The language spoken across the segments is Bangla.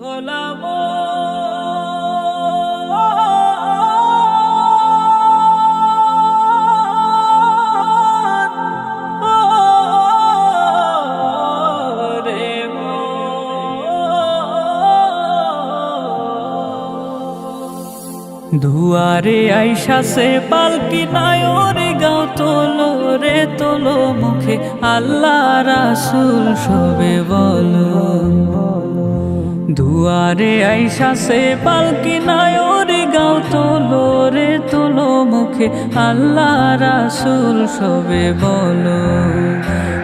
হলাম দুয়ারে আইসা সে পালকি নায়রে গাও তোলো রে তোলো মুখে আল্লাহ রাসূল সবে বলো। দুয়ারে আইসা সে পালকি নায়রে গাও তোলো রে তোলো মুখে আল্লাহ রাসূল সবে বলো।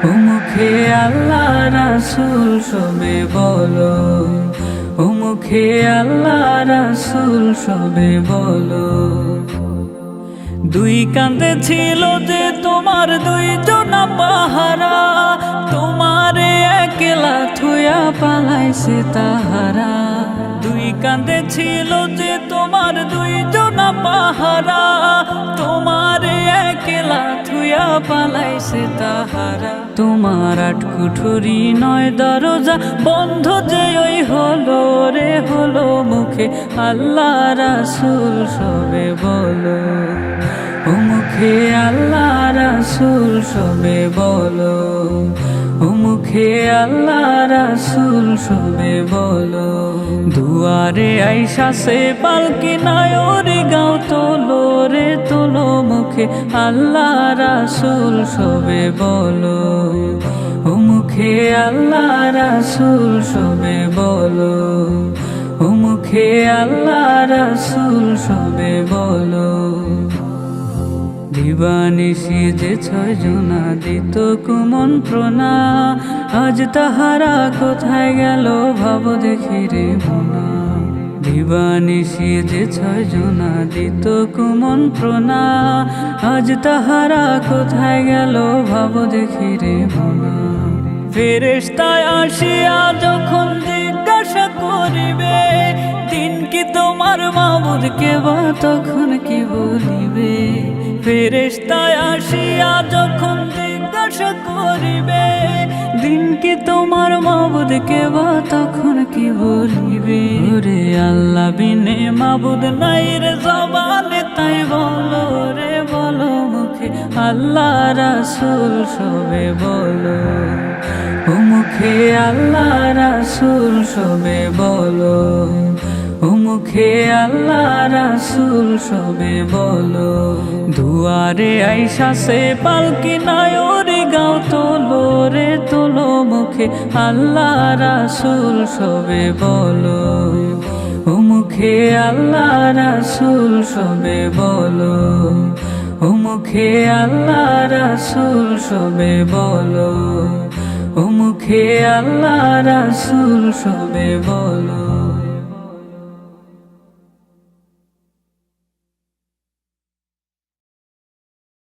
ও মুখে আল্লাহ রাসূল সবে বলো, ও মুখে আল্লাহ রাসূল সবে বলো। দুই কাঁধে ছিল যে তোমার দুইজনা পাহারা, তোমারে একলা থুয়া পালাইছে তাহারা। দুই কাঁধে ছিল যে তোমার দুইজনা পাহারা, তোমারে একলা থুয়া পালাইছে তাহারা। তোমার আট কুঠুরি নয় দরজা বন্ধ যে ওই হলো রে হলো মুখে আল্লাহ রাসূল সবে বলো। ও মুখে আল্লাহ রাসূল সবে বলো, ও মুখে আল্লাহ রাসূল সবে বলো। দুয়ারে আইসা সে পালকি নায়রে গাও তোলো রে তোলো মুখে আল্লাহ রাসূল সবে বলো। ও মুখে আল্লাহ রাসূল সবে বলো, ও মুখে আল্লাহ রাসূল সবে বলো। দিবানিশি যে ছয়জনা দিত কুমন্ত্রণা, আজ তাহারা কোথায় গেল ভাব দেখি রে মনা। দিবানিশি যে ছয়জনা দিত কুমন্ত্রণা, আজ তাহারা কোথায় গেল ভাব দেখি রে মনা। ফেরেশতায় আসিয়া যখন জিজ্ঞাসা করিবে, দিন কি তোমার মাবুদ কেবা তখন কি বলিবে। ফেরেশতায় আসিয়া যখন জিজ্ঞাসা করিবে, দিন কি তোমার মাবুদ কেবা তখন কি বলিবে। রে আল্লাহ বিনে মাবুদ নাই রে জবানে তাই বলো রে বলো মুখে আল্লাহ রাসূল সবে বলো। ও মুখে আল্লাহ রাসূল সবে বলো, ও মুখে আল্লাহ রাসূল সবে বলো। দুয়ারে আইসা সে পালকি নায়রে গাও তোলো রে তোলো মুখে আল্লাহ রাসূল সবে বলো। ও মুখে আল্লাহ রাসূল সবে বলো, ও মুখে আল্লাহ রাসূল সবে বলো, ও মুখে আল্লাহ রাসূল সবে বলো।